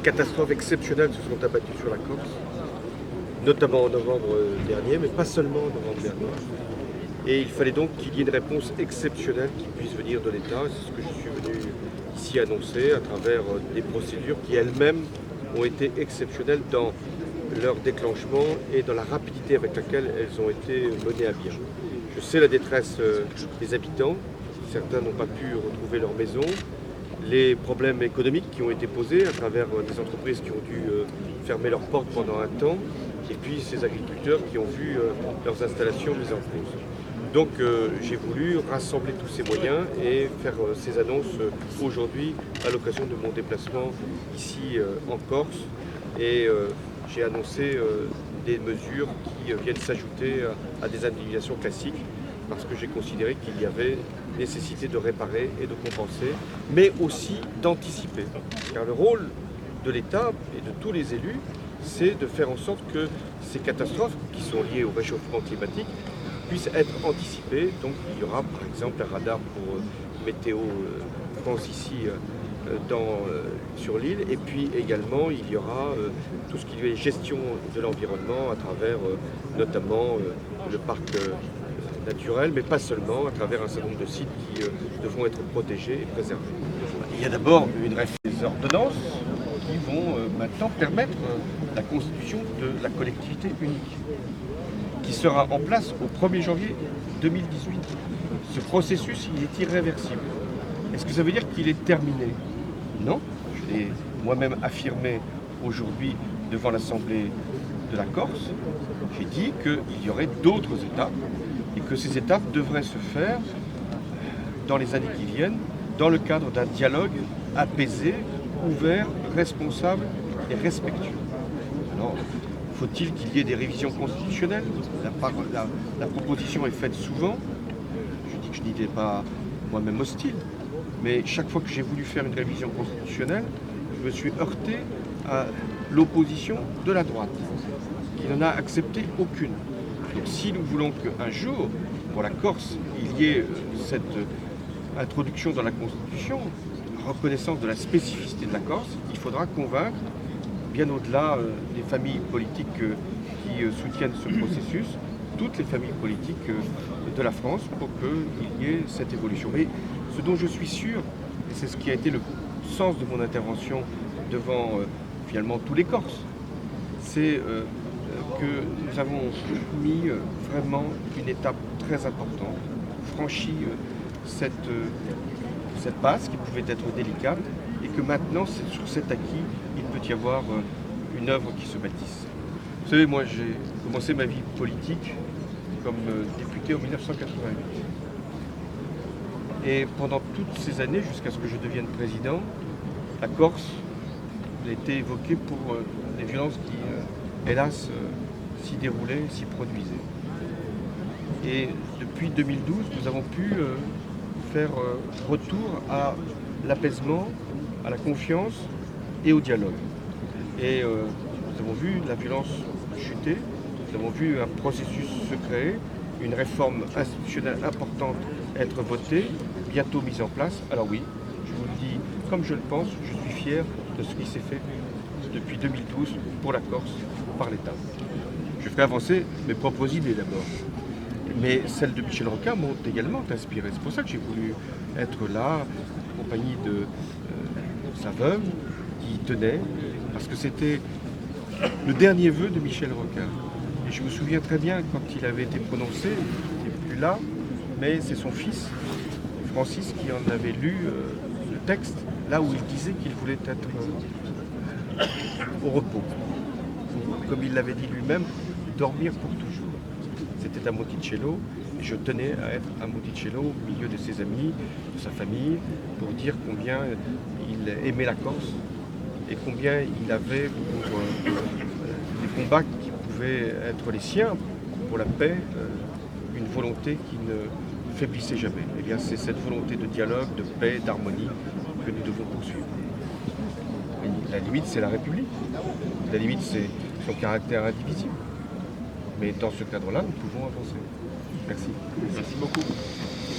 catastrophes exceptionnelles se sont abattues sur la Corse, notamment en novembre dernier, mais pas seulement en novembre dernier. Et il fallait donc qu'il y ait une réponse exceptionnelle qui puisse venir de l'État. C'est ce que je suis venu ici annoncer à travers des procédures qui elles-mêmes ont été exceptionnelles dans leur déclenchement et dans la rapidité avec laquelle elles ont été menées à bien. Je sais la détresse des habitants, certains n'ont pas pu retrouver leur maison, les problèmes économiques qui ont été posés à travers des entreprises qui ont dû fermer leurs portes pendant un temps, et puis ces agriculteurs qui ont vu leurs installations mises en pause. Donc j'ai voulu rassembler tous ces moyens et faire ces annonces aujourd'hui à l'occasion de mon déplacement ici en Corse. Et j'ai annoncé des mesures qui viennent s'ajouter à des indemnisations classiques parce que j'ai considéré qu'il y avait nécessité de réparer et de compenser, mais aussi d'anticiper. Car le rôle de l'État et de tous les élus, c'est de faire en sorte que ces catastrophes qui sont liées au réchauffement climatique puissent être anticipées. Donc il y aura par exemple un radar pour Météo France ici sur l'île, et puis également il y aura tout ce qui est gestion de l'environnement à travers notamment le parc naturel, mais pas seulement, à travers un certain nombre de sites qui devront être protégés et préservés. Il y a d'abord une réforme des ordonnances qui vont maintenant permettre la constitution de la collectivité unique, qui sera en place au 1er janvier 2018. Ce processus, il est irréversible. Est-ce que ça veut dire qu'il est terminé? Non, je l'ai moi-même affirmé aujourd'hui devant l'Assemblée de la Corse. J'ai dit qu'il y aurait d'autres étapes et que ces étapes devraient se faire dans les années qui viennent, dans le cadre d'un dialogue apaisé, ouvert, responsable et respectueux. Alors, faut-il qu'il y ait des révisions constitutionnelles? La proposition est faite souvent. Je dis que je n'y étais pas moi-même hostile, mais chaque fois que j'ai voulu faire une révision constitutionnelle, je me suis heurté à l'opposition de la droite, qui n'en a accepté aucune. Donc si nous voulons qu'un jour, pour la Corse, il y ait cette introduction dans la Constitution, reconnaissance de la spécificité de la Corse, il faudra convaincre, bien au-delà des familles politiques qui soutiennent ce processus, toutes les familles politiques de la France pour qu'il y ait cette évolution. Mais ce dont je suis sûr, et c'est ce qui a été le sens de mon intervention devant finalement tous les Corses, c'est que nous avons mis vraiment une étape très importante, franchi cette passe qui pouvait être délicate, et que maintenant, c'est sur cet acquis, il peut y avoir une œuvre qui se bâtisse. Vous savez, moi j'ai commencé ma vie politique comme député en 1988. Et pendant toutes ces années, jusqu'à ce que je devienne président, la Corse a été évoquée pour les violences qui, hélas, s'y déroulaient, s'y produisaient. Et depuis 2012, nous avons pu faire retour à l'apaisement, à la confiance et au dialogue. Et nous avons vu la violence chuter, nous avons vu un processus se créer, une réforme institutionnelle importante être votée, bientôt mise en place. Alors oui, je vous le dis comme je le pense, je suis fier de ce qui s'est fait depuis 2012 pour la Corse, par l'État. Je ferai avancer mes propres idées d'abord. Mais celles de Michel Rocard m'ont également inspiré. C'est pour ça que j'ai voulu être là, en compagnie de sa veuve, qui y tenait, parce que c'était le dernier vœu de Michel Rocard. Et je me souviens très bien quand il avait été prononcé, il n'était plus là, mais c'est son fils, Francis, qui en avait lu le texte, là où il disait qu'il voulait être au repos. Comme il l'avait dit lui-même, dormir pour toujours. C'était à Monticello, et je tenais à être à Monticello, au milieu de ses amis, de sa famille, pour dire combien il aimait la Corse et combien il avait pour des combats qui pouvaient être les siens pour la paix, une volonté qui ne faiblissait jamais. Eh bien, c'est cette volonté de dialogue, de paix, d'harmonie que nous devons poursuivre. Et la limite, c'est la République. La limite, c'est son caractère indivisible. Mais dans ce cadre-là, nous pouvons avancer. Merci. Merci beaucoup.